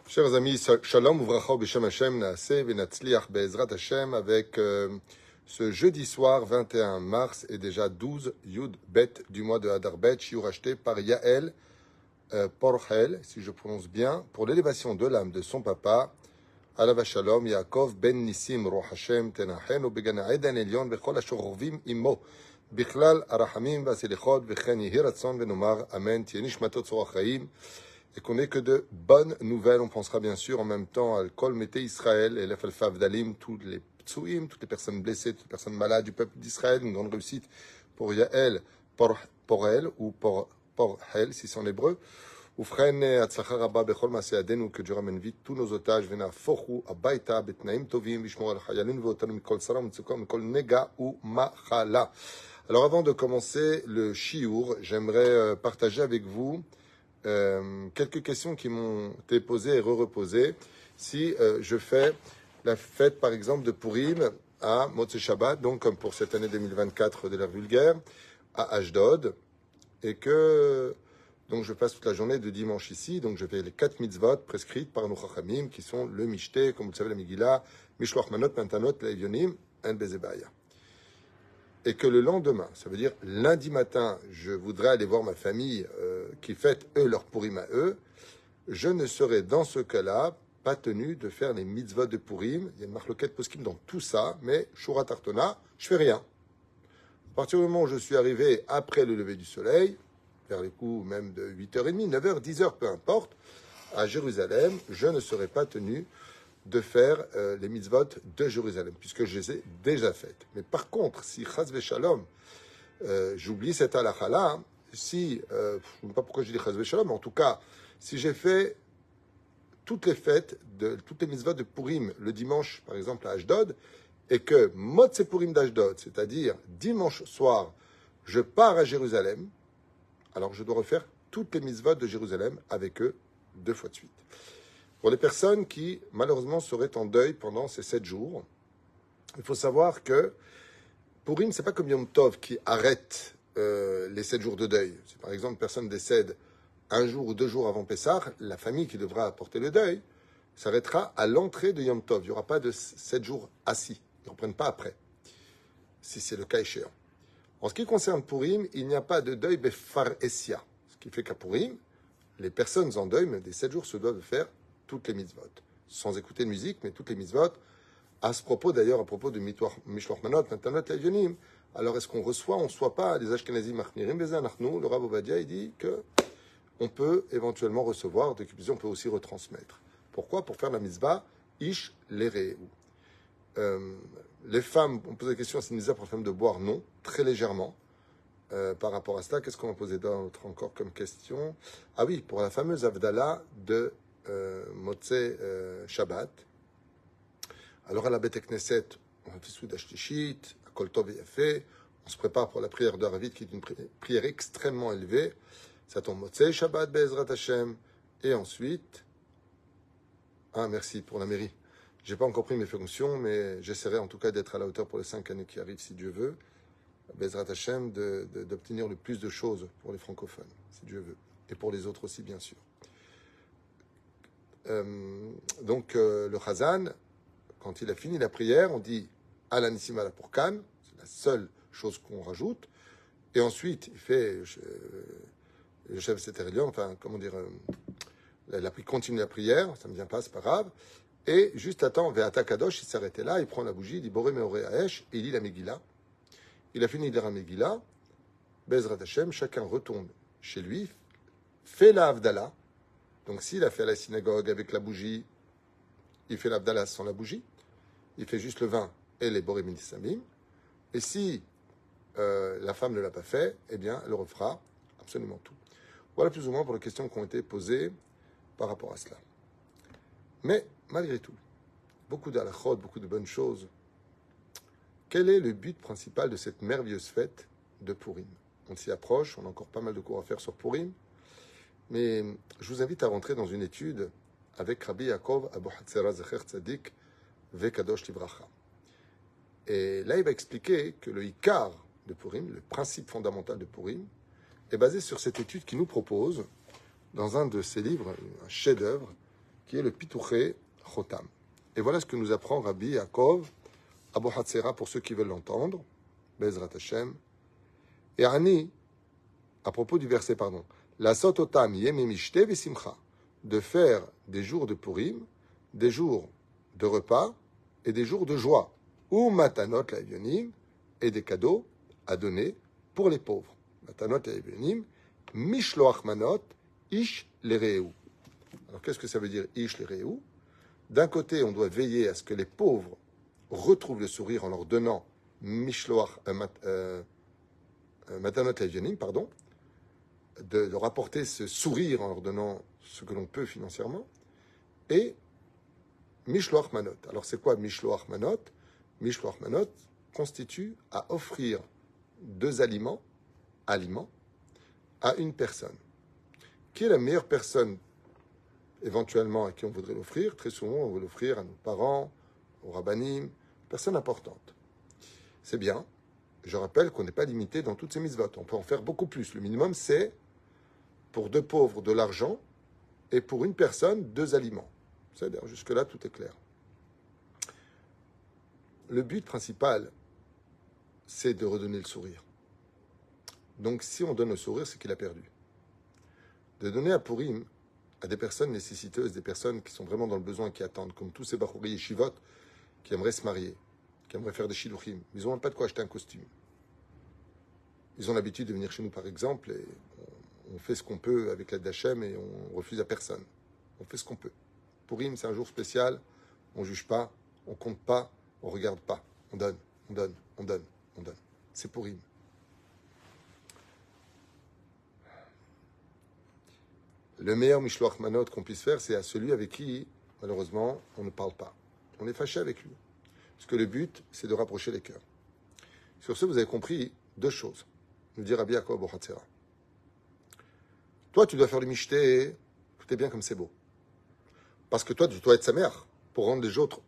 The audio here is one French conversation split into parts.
Chers amis, Shalom Uvracha B'Shem Hashem Naaseh V'Natzliach Be'ezrat Hashem avec ce jeudi soir 21 mars et déjà 12 Yud Bet du mois de Hadar Bet, shiur acheté par Yael Porhel, si je prononce bien, pour l'élévation de l'âme de son papa, Alav Shalom Yaakov Ben Nissim Roch Hashem Tenachen U'Began Ha'eden Elyon Bechol HaShorovim Imo Bichlal Arachamim V'Aselichot V'Chen Yehi Ratzon V'Nomar Amen Tieh Nishmato Tzorach Chaim. Et qu'on n'ait que de bonnes nouvelles. On pensera bien sûr en même temps à Kol Mete Israël et l'Efalfav Dalim, tous les ptsuim, toutes les personnes blessées, toutes les personnes malades du peuple d'Israël. Une grande réussite pour Yael, Porel ou Porhel, si c'est en hébreu. Ufren Atzlacha Rabba Bechol Maaseh Yadenu, que Dieu ramène vite tous nos otages, Venafochu Abaita Betnaim Tovim, Vishmor al Chayalin, Veotanim Mikol Sara, Mitzuka, Mikol Nega ou Machala. Alors avant de commencer le shiur, j'aimerais partager avec vous quelques questions qui m'ont été posées et re-reposées. Si je fais la fête, par exemple, de Purim à Motzei Shabbat, donc comme pour cette année 2024 de l'ère vulgaire, à Ashdod, et que donc je passe toute la journée de dimanche ici, donc je fais les 4 mitzvot prescrites par nos chachamim, qui sont le Mishté, comme vous le savez, la Megillah, Mishloach Manot, Mantanot, l'Evyonim, Un Bezebaya. Et que le lendemain, ça veut dire lundi matin, je voudrais aller voir ma famille qui fête, eux, leur Purim à eux, je ne serai dans ce cas-là pas tenu de faire les mitzvot de Purim. Il y a une marloquette poskim dans tout ça, mais Shura Tartona, je fais rien. À partir du moment où je suis arrivé après le lever du soleil, vers les coups même de 8h30, 9h, 10h, peu importe, à Jérusalem, je ne serai pas tenu de faire les mitzvot de Jérusalem, puisque je les ai déjà faites. Mais par contre, si Chaz Veshalom, j'oublie cette halakha-là, si, je ne sais pas pourquoi je dis Chaz Veshalom, mais en tout cas, si j'ai fait toutes les fêtes, toutes les mitzvot de Purim le dimanche, par exemple à Ashdod, et que Motzei Purim d'Ashdod, c'est-à-dire dimanche soir, je pars à Jérusalem, alors je dois refaire toutes les mitzvot de Jérusalem avec eux 2 fois de suite. Pour les personnes qui, malheureusement, seraient en deuil pendant ces 7 jours, il faut savoir que Purim, ce n'est pas comme Yom Tov qui arrête les 7 jours de deuil. Si par exemple une personne décède 1 jour ou 2 jours avant Pessah, la famille qui devra apporter le deuil s'arrêtera à l'entrée de Yom Tov. Il n'y aura pas de 7 jours assis. Ils ne reprennent pas après, si c'est le cas échéant. En ce qui concerne Purim, il n'y a pas de deuil Befar Essia. Ce qui fait qu'à Purim, les personnes en deuil, mais des 7 jours, se doivent faire toutes les mitzvot, sans écouter de musique, mais toutes les mitzvot. À ce propos, d'ailleurs, à propos de Mishloach Manot, Mantanot, l'Evyonim, alors est-ce qu'on reçoit, on ne reçoit pas les Ashkenazim Machnirim, Bezanachnu, le Rav Ovadia, il dit que on peut éventuellement recevoir, de on peut aussi retransmettre. Pourquoi? Pour faire la mitzvah, Ish Lereu. Les femmes, on pose la question, c'est une mitzvah pour les femmes de boire? Non, très légèrement. Par rapport à cela, qu'est-ce qu'on va poser d'autre encore comme question? Ah oui, pour la fameuse Avdallah de Motzei Shabbat. Alors à la Beth Knesset, on fait Souda Shtishit, à Kol Tov et Yafé, on se prépare pour la prière de Haravit, qui est une prière extrêmement élevée. Ça tombe Motzei Shabbat Be'ezrat Hashem. Et ensuite, merci pour la mairie. J'ai pas encore pris mes fonctions, mais j'essaierai en tout cas d'être à la hauteur pour les 5 années qui arrivent, si Dieu veut. Be'ezrat Hashem, d'obtenir le plus de choses pour les francophones, si Dieu veut. Et pour les autres aussi, bien sûr. Donc le Chazan, quand il a fini la prière, on dit Ala Nissim Ala Purkan, c'est la seule chose qu'on rajoute, et ensuite il fait le chef Seterelion, enfin comment dire, il continue la prière, ça ne me vient pas, c'est pas grave, et juste attend Ve'ata Kadosh, il s'arrêtait là, il prend la bougie, il dit Boré Meoré Haesh, et il lit la Megillah. Il a fini de lire la Megillah, Be'ezrat Hashem, chacun retourne chez lui, fait la Havdalah. Donc s'il a fait la synagogue avec la bougie, il fait l'Abdallah sans la bougie, il fait juste le vin et les Borim Samim. Et si la femme ne l'a pas fait, eh bien elle refera absolument tout. Voilà plus ou moins pour les questions qui ont été posées par rapport à cela. Mais malgré tout, beaucoup d'halachot, beaucoup de bonnes choses. Quel est le but principal de cette merveilleuse fête de Purim? On s'y approche, on a encore pas mal de cours à faire sur Purim. Mais je vous invite à rentrer dans une étude avec Rabbi Yaakov Abu Hatzera Zecher Tzadik Vekadosh Livracha. Et là, il va expliquer que le Ikar de Purim, le principe fondamental de Purim, est basé sur cette étude qu'il nous propose dans un de ses livres, un chef-d'œuvre, qui est le Pituché Chotam. Et voilà ce que nous apprend Rabbi Yaakov Abu Hatzera pour ceux qui veulent l'entendre, Bezrat Hashem. Et Ani, à propos du verset, pardon, la sototam yememishte vesimcha, de faire des jours de Purim, des jours de repas et des jours de joie, ou matanot laevionim, et des cadeaux à donner pour les pauvres. Matanot laevionim, mishloach manot, ish lereu. Alors qu'est-ce que ça veut dire ish lereu? D'un côté, on doit veiller à ce que les pauvres retrouvent le sourire en leur donnant mishloach matanot laevionim, pardon, de leur apporter ce sourire en leur donnant ce que l'on peut financièrement, et Mishloach Manot. Alors c'est quoi Mishloach Manot? Mishloach Manot constitue à offrir 2 aliments à une personne. Qui est la meilleure personne éventuellement à qui on voudrait l'offrir? Très souvent, on veut l'offrir à nos parents, aux rabbanim, personne importante. C'est bien. Je rappelle qu'on n'est pas limité dans toutes ces mitzvot. On peut en faire beaucoup plus. Le minimum, c'est pour 2 pauvres de l'argent et pour une personne 2 aliments. C'est-à-dire, jusque-là, tout est clair. Le but principal, c'est de redonner le sourire. Donc, si on donne le sourire, c'est qu'il a perdu. De donner à Purim à des personnes nécessiteuses, des personnes qui sont vraiment dans le besoin, qui attendent, comme tous ces bachouri yeshivot qui aimeraient se marier, qui aimeraient faire des shidduchim. Ils n'ont même pas de quoi acheter un costume. Ils ont l'habitude de venir chez nous, par exemple, et on fait ce qu'on peut avec l'aide d'Hachem et on refuse à personne. On fait ce qu'on peut. Purim, c'est un jour spécial. On ne juge pas, on ne compte pas, on ne regarde pas. On donne, on donne, on donne, on donne. C'est Purim. Le meilleur Mishloach Manot qu'on puisse faire, c'est à celui avec qui, malheureusement, on ne parle pas. On est fâché avec lui. Parce que le but, c'est de rapprocher les cœurs. Sur ce, vous avez compris 2 choses. Nous dit Rabbi Yaakov Abu Hatzera. Toi, tu dois faire le michté, tout est bien comme c'est beau. Parce que toi, tu dois être sa mère. Pour rendre les autres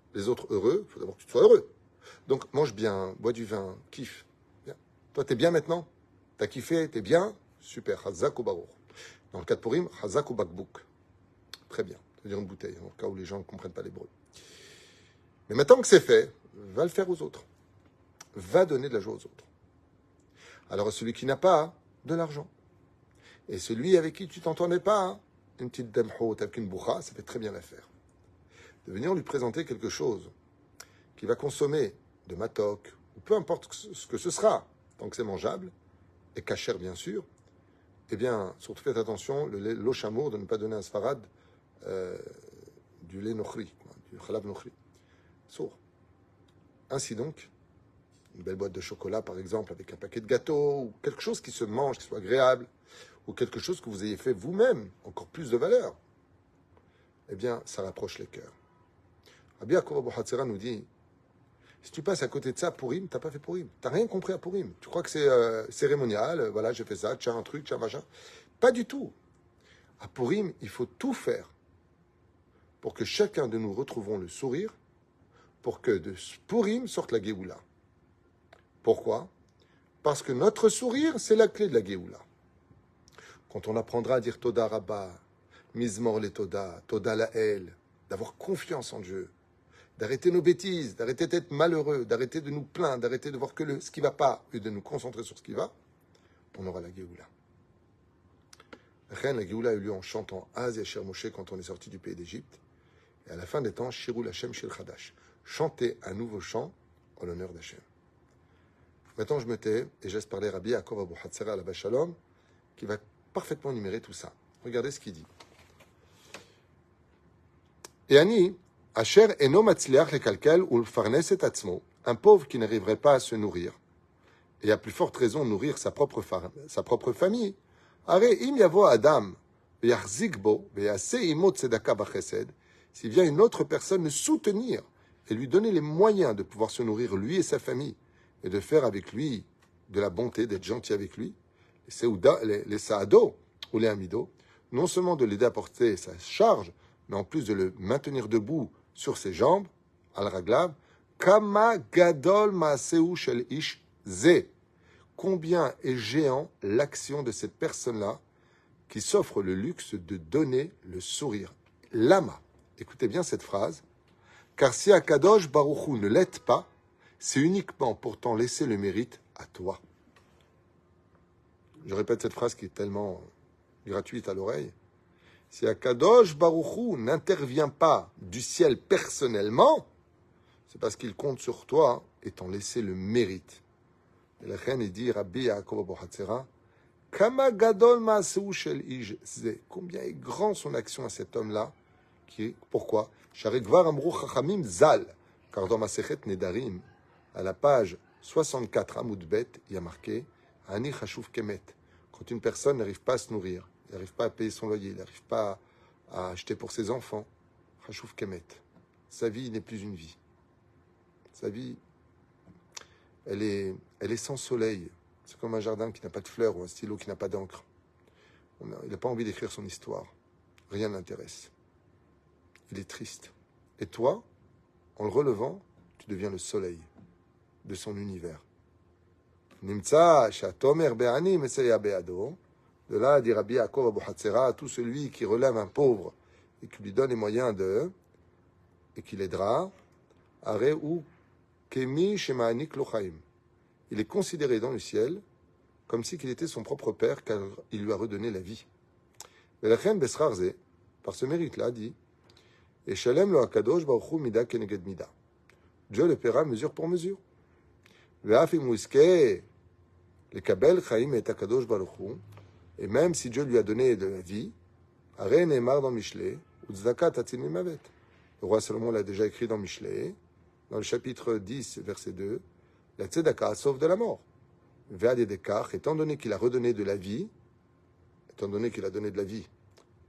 heureux, il faut d'abord que tu sois heureux. Donc, mange bien, bois du vin, kiffe. Bien. Toi, t'es bien maintenant? T'as kiffé, t'es bien? Super. Hazak ou barour. Dans le cas de Purim, Hazak ou bakbouk. Très bien. C'est-à-dire une bouteille, en cas où les gens ne comprennent pas l'hébreu. Mais maintenant que c'est fait, va le faire aux autres. Va donner de la joie aux autres. Alors, celui qui n'a pas de l'argent, et celui avec qui tu t'entendais pas, une petite demhot avec une boucha, ça fait très bien l'affaire. De venir lui présenter quelque chose qui va consommer de matok, ou peu importe ce que ce sera, tant que c'est mangeable, et cachère bien sûr, eh bien, surtout faites attention, l'eau chamour, de ne pas donner à Sfarad du lait nochri, du chalab nochri. Sourd. Ainsi donc, une belle boîte de chocolat par exemple, avec un paquet de gâteaux, ou quelque chose qui se mange, qui soit agréable, ou quelque chose que vous ayez fait vous-même, encore plus de valeur, eh bien, ça rapproche les cœurs. Rabbi Yaakov Abu Hatzera nous dit, si tu passes à côté de ça, Purim, t'as pas fait Purim. T'as rien compris à Purim. Tu crois que c'est cérémonial, voilà, j'ai fait ça, tiens un truc, tiens machin. Pas du tout. À Purim, il faut tout faire pour que chacun de nous retrouvons le sourire, pour que de Purim sorte la Géoula. Pourquoi? Parce que notre sourire, c'est la clé de la Géoula. Quand on apprendra à dire Toda Rabba, Mizmor le Toda, Toda Lael, d'avoir confiance en Dieu, d'arrêter nos bêtises, d'arrêter d'être malheureux, d'arrêter de nous plaindre, d'arrêter de voir que ce qui ne va pas, et de nous concentrer sur ce qui va, on aura la Géoula. La Géoula a eu lieu en chantant Az Yasher Moshe quand on est sorti du pays d'Égypte, et à la fin des temps, Shirul Hashem Shir Chadash, chanter un nouveau chant en l'honneur d'Hashem. Maintenant, je me tais et je laisse parler Rabbi Yaakov Abu Hatzera à la Shalom, qui va parfaitement numérer tout ça. Regardez ce qu'il dit. Et Ani, Asher eno matzliach lekalkel ou farnes et atzmo, un pauvre qui n'arriverait pas à se nourrir, et à plus forte raison nourrir sa propre famille. Are im yavo Adam, v'yachzik bo, v'yase imo tzedaka b'chesed, s'il vient une autre personne le soutenir et lui donner les moyens de pouvoir se nourrir lui et sa famille, et de faire avec lui de la bonté, d'être gentil avec lui, les saado ou les amido, non seulement de l'aider à porter sa charge, mais en plus de le maintenir debout sur ses jambes, al-raglav, kama gadol maaseu shel ish ze. Combien est géant l'action de cette personne-là qui s'offre le luxe de donner le sourire. Lama. Écoutez bien cette phrase. Car si Akadosh Baruch Hu ne l'aide pas, c'est uniquement pour t'en laisser le mérite à toi. Je répète cette phrase qui est tellement gratuite à l'oreille. Si Akadosh Baruch Hu n'intervient pas du ciel personnellement, c'est parce qu'il compte sur toi et t'en laisser le mérite. Et la reine dit, Rabbi Yaakov Abu Hatzera, Kama gadol ma'aseu shel ish ze. Combien est grand son action à cet homme-là. Pourquoi? Sharekvar amru chachamim zal. Car dans Masechet Nedarim, à la page 64 Amoud Bet, il y a marqué Ani chashuv kemet. Quand une personne n'arrive pas à se nourrir, il n'arrive pas à payer son loyer, il n'arrive pas à acheter pour ses enfants, chashuv kemet. Sa vie n'est plus une vie. Sa vie, elle est sans soleil. C'est comme un jardin qui n'a pas de fleurs ou un stylo qui n'a pas d'encre. Il n'a pas envie d'écrire son histoire. Rien ne l'intéresse. Il est triste. Et toi, en le relevant, tu deviens le soleil de son univers. Nimtza shatomer be'ani meseya be'ado. De là, dit Rabbi Yaakov Abu Hatzera, tout celui qui relève un pauvre et qui lui donne les moyens et qui l'aidera, are ou kemi shema'anik lo chaim. Il est considéré dans le ciel comme si qu'il était son propre père, car il lui a redonné la vie. Velachem besrarze, par ce mérite-là, dit et shalem lo akadosh baruch hu mida keneged mida. Dieu le paiera mesure pour mesure. Ve'af im uiske lekabel chaim et akadosh baruch hu. Et même si Dieu lui a donné de la vie, are ne'emar dans Mishlei, utzedaka tatzil mimavet. Le roi Salomon l'a déjà écrit dans Mishlei, dans le chapitre 10, verset 2. La tzedaka sauve de la mort. Ve'adedekach, étant donné qu'il a redonné de la vie,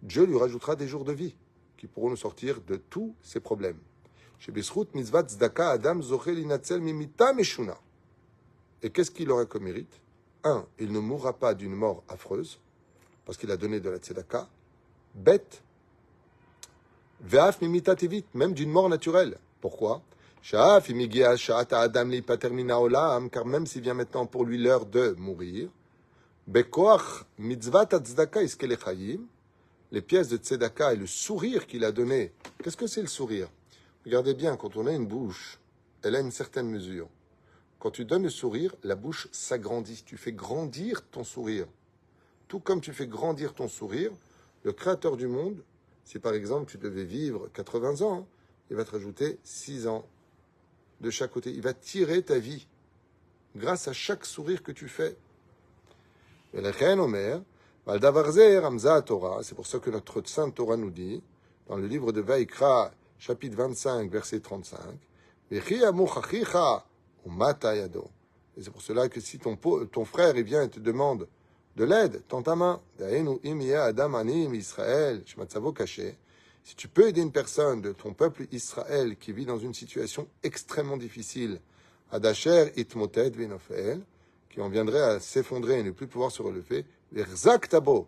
Dieu lui rajoutera des jours de vie qui pourront nous sortir de tous ses problèmes. Chez Besrout, mitzvat tzedaka, Adam zoché linatzel mimita meshuna. Et qu'est-ce qu'il aura comme mérite? Il ne mourra pas d'une mort affreuse, parce qu'il a donné de la tzedaka. Bête, ve'af mimita tevit, même d'une mort naturelle. Pourquoi? Car même s'il vient maintenant pour lui l'heure de mourir, les pièces de tzedaka et le sourire qu'il a donné. Qu'est-ce que c'est le sourire? Regardez bien, quand on a une bouche, elle a une certaine mesure. Quand tu donnes le sourire, la bouche s'agrandit. Tu fais grandir ton sourire. Tout comme tu fais grandir ton sourire, le créateur du monde, si par exemple tu devais vivre 80 ans, il va te rajouter 6 ans de chaque côté. Il va tirer ta vie grâce à chaque sourire que tu fais. Et la reine Omer, c'est pour ça que notre Sainte Torah nous dit, dans le livre de Vaïkra, chapitre 25, verset 35, et c'est pour cela que si ton frère il vient et te demande de l'aide, tends ta main. Si tu peux aider une personne de ton peuple Israël qui vit dans une situation extrêmement difficile, Adasher itmotet vinofel, qui en viendrait à s'effondrer et ne plus pouvoir se relever, verzak tabo,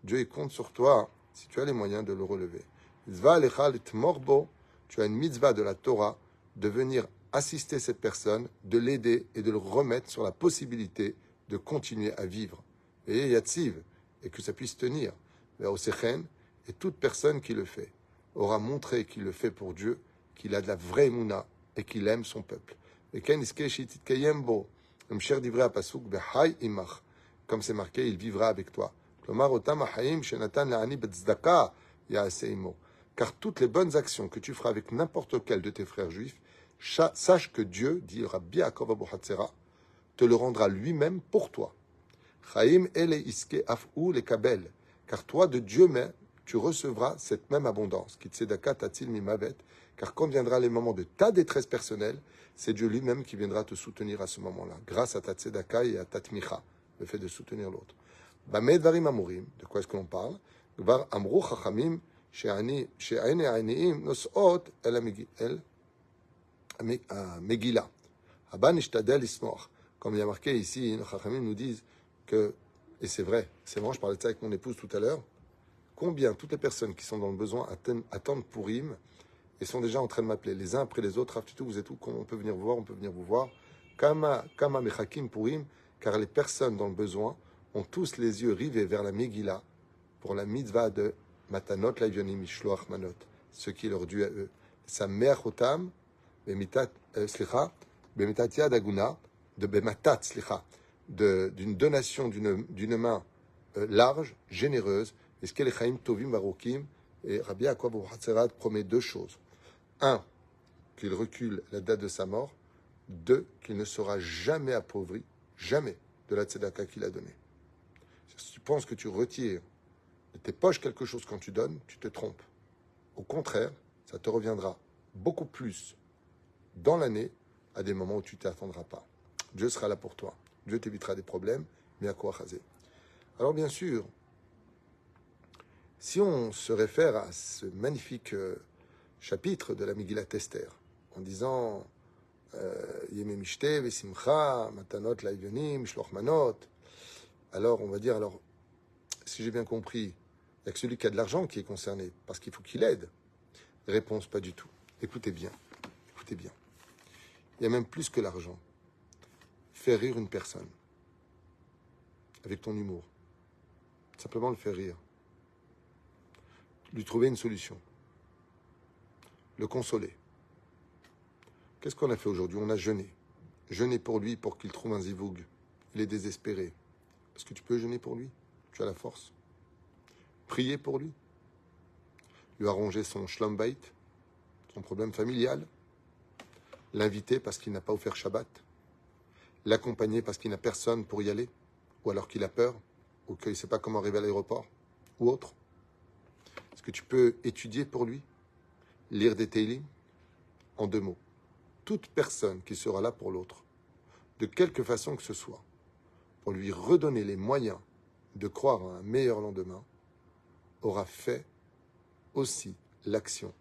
Dieu compte sur toi si tu as les moyens de le relever. Tu as une mitzvah de la Torah de venir assister cette personne, de l'aider et de le remettre sur la possibilité de continuer à vivre. Et yatsiv, et que ça puisse tenir. Et toute personne qui le fait aura montré qu'il le fait pour Dieu, qu'il a de la vraie émouna et qu'il aime son peuple. Comme c'est marqué, il vivra avec toi. Car toutes les bonnes actions que tu feras avec n'importe quel de tes frères juifs, sache que Dieu, dit Rabbi Yaakov Abu Hatzera, te le rendra lui-même pour toi. Car toi, de Dieu même, tu recevras cette même abondance. Car quand viendra les moments de ta détresse personnelle, c'est Dieu lui-même qui viendra te soutenir à ce moment-là, grâce à ta tzedaka et à ta tmicha, le fait de soutenir l'autre. De quoi est-ce que l'on parle? Megillah. Comme il y a marqué ici, les Chachamim nous disent que, et c'est vrai, je parlais de ça avec mon épouse tout à l'heure, combien toutes les personnes qui sont dans le besoin attendent Purim et sont déjà en train de m'appeler les uns après les autres, Rav Tutu, vous êtes où? On peut venir vous voir, Kama mechakim Purim, car les personnes dans le besoin ont tous les yeux rivés vers la Megillah pour la mitzvah de Matanot Laivyonim Mishloach Manot, ce qui est leur dû à eux. Sa mère Otam, Bemitat Yad Aguna, de Bematat, d'une donation d'une main large, généreuse, et ce qu'est les Chaim Tovim Barokim, et Rabbi Yaakov Hatzerat promet deux choses. Un, qu'il recule la date de sa mort. Deux, qu'il ne sera jamais appauvri, jamais, de la tzedaka qu'il a donnée. Si tu penses que tu retires de tes poches quelque chose quand tu donnes, tu te trompes. Au contraire, ça te reviendra beaucoup plus dans l'année à des moments où tu ne t'attendras pas. Dieu sera là pour toi. Dieu t'évitera des problèmes, mais à quoi chaser. Alors bien sûr, si on se réfère à ce magnifique chapitre de la Megillat Esther, en disant Yemei Mishte Vesimcha, Matanot Laivyonim, Shloch Manot, alors on va dire, alors, si j'ai bien compris, il n'y a que celui qui a de l'argent qui est concerné, parce qu'il faut qu'il aide. Réponse, pas du tout. Écoutez bien, écoutez bien. Il y a même plus que l'argent. Faire rire une personne, avec ton humour. Simplement le faire rire. Lui trouver une solution. Le consoler. Qu'est-ce qu'on a fait aujourd'hui? On a jeûné. Jeûner pour lui pour qu'il trouve un zivoug. Il est désespéré. Est-ce que tu peux jeûner pour lui? Tu as la force. Prier pour lui. Lui arranger son shlom bait, son problème familial. L'inviter parce qu'il n'a pas offert Shabbat. L'accompagner parce qu'il n'a personne pour y aller. Ou alors qu'il a peur. Ou qu'il ne sait pas comment arriver à l'aéroport. Ou autre. Est-ce que tu peux étudier pour lui? Lire des Teilim? En deux mots. Toute personne qui sera là pour l'autre, de quelque façon que ce soit, pour lui redonner les moyens de croire à un meilleur lendemain, aura fait aussi l'action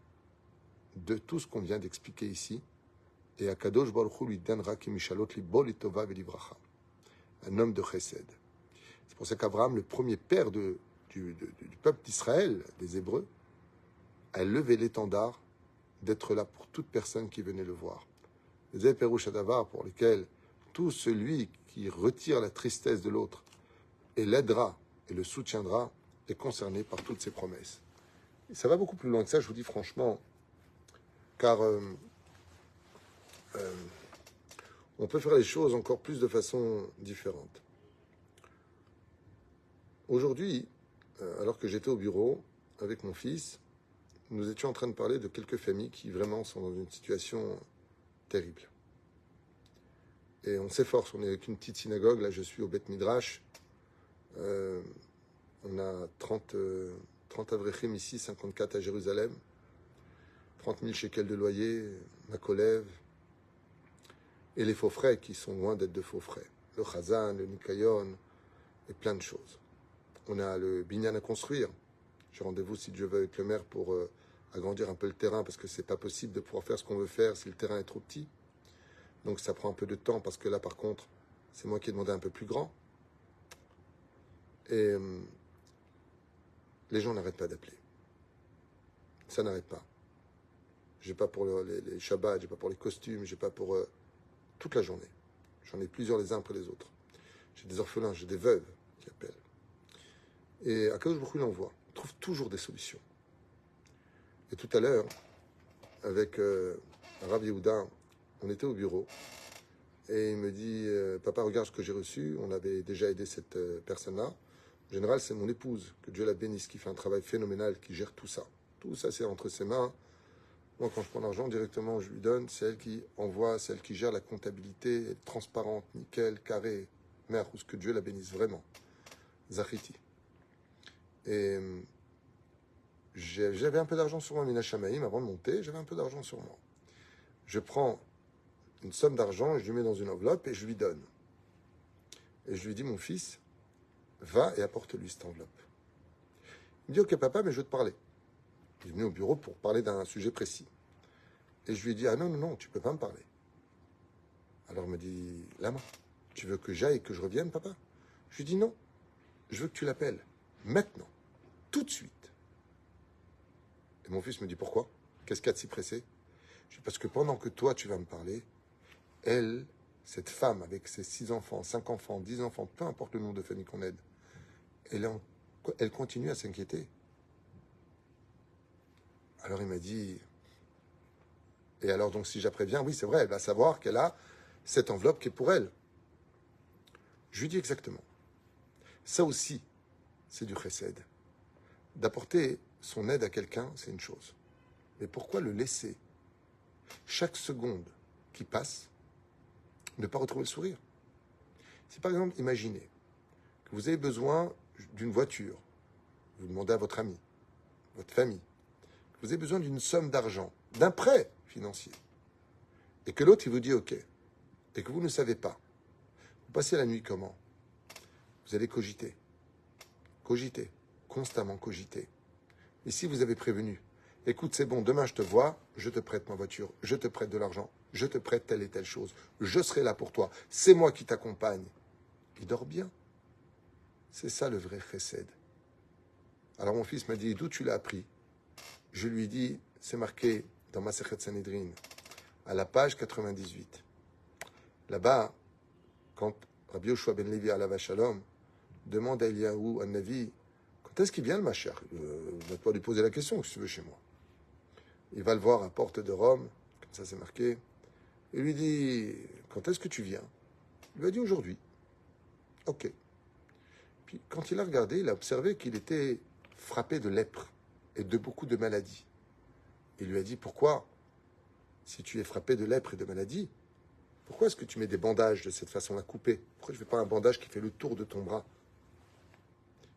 de tout ce qu'on vient d'expliquer ici, et Akadosh Baruch Hu lui donnera kimishalot li bol itova velivracha, un homme de chesed. C'est pour ça qu'Abraham, le premier père du peuple d'Israël, des Hébreux, a levé l'étendard d'être là pour toute personne qui venait le voir. Les Pérouch Adavar pour lesquels tout celui qui retire la tristesse de l'autre et l'aidera et le soutiendra est concerné par toutes ces promesses. Et ça va beaucoup plus loin que ça, je vous dis franchement, car on peut faire les choses encore plus de façon différente. Aujourd'hui, alors que j'étais au bureau avec mon fils, nous étions en train de parler de quelques familles qui vraiment sont dans une situation terrible. Et on s'efforce, on est avec une petite synagogue, là je suis au Beth Midrash, on a 30 avrechim ici, 54 à Jérusalem, 30 000 shekels de loyer, Makolev, et les faux frais qui sont loin d'être de faux frais, le Chazan, le Nikayon, et plein de choses. On a le binyan à construire, j'ai rendez-vous si Dieu veut avec le maire pour agrandir un peu le terrain, parce que c'est pas possible de pouvoir faire ce qu'on veut faire si le terrain est trop petit. Donc ça prend un peu de temps, parce que là par contre, c'est moi qui ai demandé un peu plus grand. Et les gens n'arrêtent pas d'appeler. Ça n'arrête pas. J'ai pas pour les Shabbats, j'ai pas pour les costumes, j'ai pas pour toute la journée. J'en ai plusieurs les uns après les autres. J'ai des orphelins, j'ai des veuves qui appellent. Et à Akadosh Baruch Hu l'envoie. On trouve toujours des solutions. Et tout à l'heure, avec Rav Yehuda, on était au bureau et il me dit papa, regarde ce que j'ai reçu. On avait déjà aidé cette personne-là. En général, c'est mon épouse, que Dieu la bénisse, qui fait un travail phénoménal, qui gère tout ça. Tout ça, c'est entre ses mains. Moi, quand je prends l'argent, directement, je lui donne. C'est elle qui envoie, c'est elle qui gère la comptabilité. Elle est transparente, nickel, carré. Mère, ou ce que Dieu la bénisse vraiment. Zachiti. Et j'avais un peu d'argent sur moi, Mina Shamaïm, avant de monter, j'avais un peu d'argent sur moi. Je prends une somme d'argent, je lui mets dans une enveloppe et je lui donne. Et je lui dis, mon fils, va et apporte-lui cette enveloppe. Il me dit, ok papa, mais je veux te parler. Il est venu au bureau pour parler d'un sujet précis. Et je lui ai dit, ah non, non, non, tu peux pas me parler. Alors il me dit, Lama, tu veux que j'aille et que je revienne, papa? Je lui dis, non, je veux que tu l'appelles, maintenant, tout de suite. Et mon fils me dit, pourquoi? Qu'est-ce qu'il y a de si pressé? Je dis, parce que pendant que toi, tu vas me parler, elle, cette femme avec ses 6 enfants, 5 enfants, 10 enfants, peu importe le nombre de familles qu'on aide, elle continue à s'inquiéter. Alors il m'a dit, et alors donc si j'appréviens, oui c'est vrai, elle va savoir qu'elle a cette enveloppe qui est pour elle. Je lui dis exactement. Ça aussi, c'est du chesed. D'apporter son aide à quelqu'un, c'est une chose. Mais pourquoi le laisser chaque seconde qui passe, ne pas retrouver le sourire? Si par exemple, imaginez que vous avez besoin d'une voiture, vous demandez à votre ami, votre famille, que vous avez besoin d'une somme d'argent, d'un prêt financier, et que l'autre il vous dit OK, et que vous ne savez pas, vous passez la nuit comment? Vous allez cogiter, constamment cogiter. Et si vous avez prévenu, écoute, c'est bon, demain je te vois, je te prête ma voiture, je te prête de l'argent, je te prête telle et telle chose, je serai là pour toi, c'est moi qui t'accompagne. Il dort bien. C'est ça le vrai chesed. Alors mon fils m'a dit, d'où tu l'as appris? Je lui ai dit, c'est marqué dans Masechet Sanhedrin, à la page 98. Là-bas, quand Rabbi Yoshua ben Levi alav shalom demande à Eliyahu, à Navi, quand est-ce qu'il vient le Mashiach? Va pas lui poser la question, si tu veux, chez moi. Il va le voir à Porte de Rome, comme ça c'est marqué. Il lui dit, quand est-ce que tu viens? Il lui a dit aujourd'hui. Ok. Puis quand il a regardé, il a observé qu'il était frappé de lèpre et de beaucoup de maladies. Il lui a dit, pourquoi, si tu es frappé de lèpre et de maladies, pourquoi est-ce que tu mets des bandages de cette façon-là coupés? Pourquoi je ne fais pas un bandage qui fait le tour de ton bras?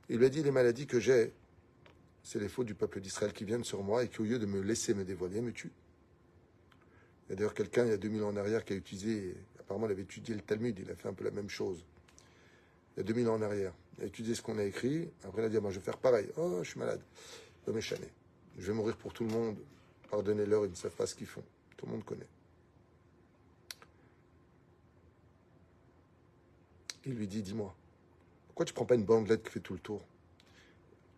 Il lui a dit, les maladies que j'ai, c'est les fautes du peuple d'Israël qui viennent sur moi et qui, au lieu de me laisser me dévoiler, me tuent. Il y a d'ailleurs quelqu'un, il y a 2000 ans en arrière, qui a utilisé, apparemment il avait étudié le Talmud, il a fait un peu la même chose. Il y a 2000 ans en arrière. Il a étudié ce qu'on a écrit, après il a dit, moi je vais faire pareil. Oh, je suis malade. Je vais m'échaner. Je vais mourir pour tout le monde. Pardonnez-leur, ils ne savent pas ce qu'ils font. Tout le monde connaît. Il lui dit, dis-moi, pourquoi tu ne prends pas une bandelette qui fait tout le tour?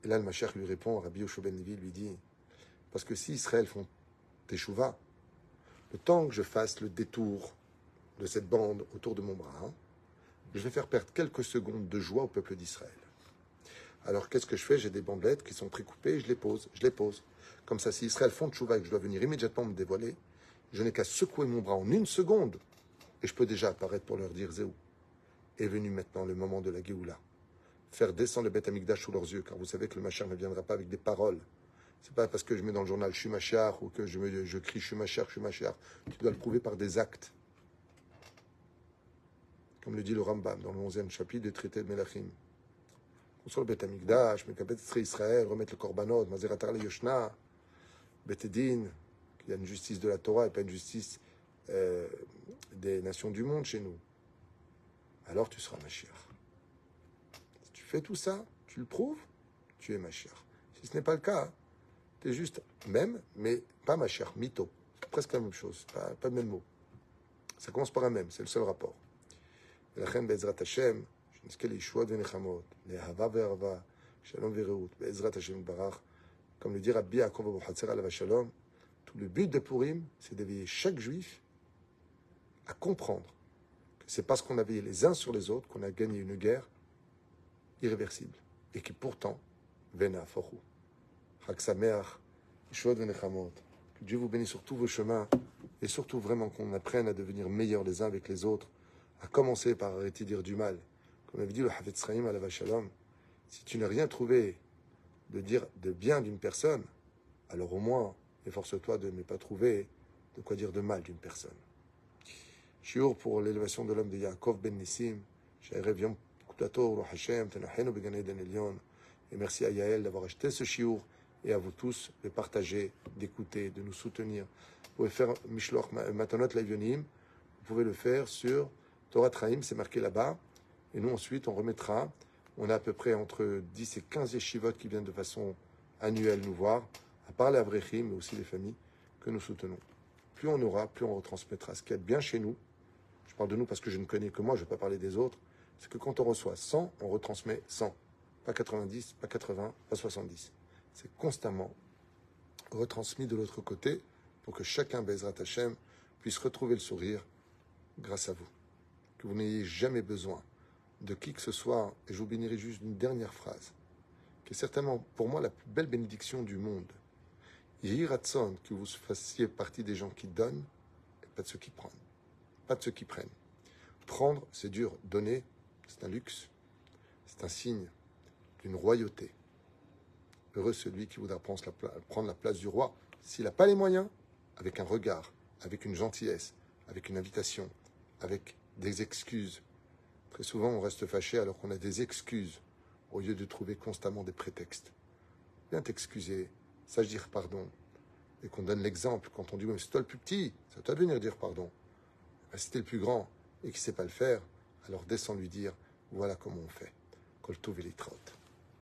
Et là, le Mashiach lui répond, Rabbi Yoshua ben Levi lui dit, parce que si Israël font teshuva, le temps que je fasse le détour de cette bande autour de mon bras, je vais faire perdre quelques secondes de joie au peuple d'Israël. Alors qu'est-ce que je fais? J'ai des bandelettes qui sont précoupées, je les pose. Comme ça, si Israël font teshuva et que je dois venir immédiatement me dévoiler, je n'ai qu'à secouer mon bras en une seconde et je peux déjà apparaître pour leur dire Zéou. Est venu maintenant le moment de la Géoula. Faire descendre le Beth Amikdash sous leurs yeux, car vous savez que le Mashiach ne viendra pas avec des paroles. C'est pas parce que je mets dans le journal je suis Mashiach ou que je crie je suis Mashiach. Tu dois le prouver par des actes. Comme le dit le Rambam dans le 11e chapitre du traité de Melachim. Construire le Beth Amikdash, Mekabet Israël, remettre le Korbanot, Mazeratar le Yoshna, Beth Edin, qu'il y a une justice de la Torah et pas une justice des nations du monde chez nous. Alors tu seras Mashiach. Si tu fais tout ça, tu le prouves, tu es Mashiach. Si ce n'est pas le cas, tu es juste même, mais pas Mashiach, mytho. C'est presque la même chose, pas le même mot. Ça commence par un même, c'est le seul rapport. ולכן בעזרת השם, שנזכה לישועות ונחמות, לאהבה וערבה, שלום ורעות, בעזרת השם יתברך, comme le dit Rabbi Yaakov Abuhatzer alav shalom, tout le but de Purim, c'est d'éveiller chaque juif à comprendre que c'est parce qu'on a veillé les uns sur les autres qu'on a gagné une guerre irréversible et qui pourtant, Vena Fochu, Chag Sameach, Yeshuot Venechamot, que Dieu vous bénisse sur tous vos chemins et surtout vraiment qu'on apprenne à devenir meilleurs les uns avec les autres, à commencer par arrêter de dire du mal. Comme avait dit le Havetz Chaim alav shalom, si tu n'as rien trouvé de dire de bien d'une personne, alors au moins, efforce-toi de ne pas trouver de quoi dire de mal d'une personne. Shiur pour l'élévation de l'homme de Yaakov ben Nissim, Sha'erev Yom Kutato, Ruach Hashem, Tenachenu Began Eden Elyon. Et merci à Yael d'avoir acheté ce shiur et à vous tous de partager, d'écouter, de nous soutenir. Vous pouvez faire Mishloch Matanot Leivyonim, vous pouvez le faire sur Torah Traim, c'est marqué là-bas. Et nous ensuite, on remettra, on a à peu près entre 10 et 15 yeshivot qui viennent de façon annuelle nous voir, à part les Avrechim, mais aussi les familles que nous soutenons. Plus on aura, plus on retransmettra. Ce qu'il y a de bien chez nous, je parle de nous parce que je ne connais que moi, je ne vais pas parler des autres, c'est que quand on reçoit 100, on retransmet 100. Pas 90, pas 80, pas 70. C'est constamment retransmis de l'autre côté pour que chacun, Bezrat Hashem, puisse retrouver le sourire grâce à vous. Que vous n'ayez jamais besoin de qui que ce soit, et je vous bénirai juste d'une dernière phrase, qui est certainement pour moi la plus belle bénédiction du monde. Yehi Ratson, que vous fassiez partie des gens qui donnent et pas de ceux qui prennent. Pas de ceux qui prennent. Prendre, c'est dur. Donner, c'est un luxe. C'est un signe d'une royauté. Heureux celui qui voudra prendre la place du roi. S'il n'a pas les moyens, avec un regard, avec une gentillesse, avec une invitation, avec des excuses. Très souvent, on reste fâché alors qu'on a des excuses au lieu de trouver constamment des prétextes. Viens t'excuser, sache dire pardon. Et qu'on donne l'exemple quand on dit, oui, mais c'est toi le plus petit, c'est à toi de venir dire pardon. Ben, si t'es le plus grand et qu'il ne sait pas le faire, alors descends lui dire, voilà comment on fait. Kol tov et litraot.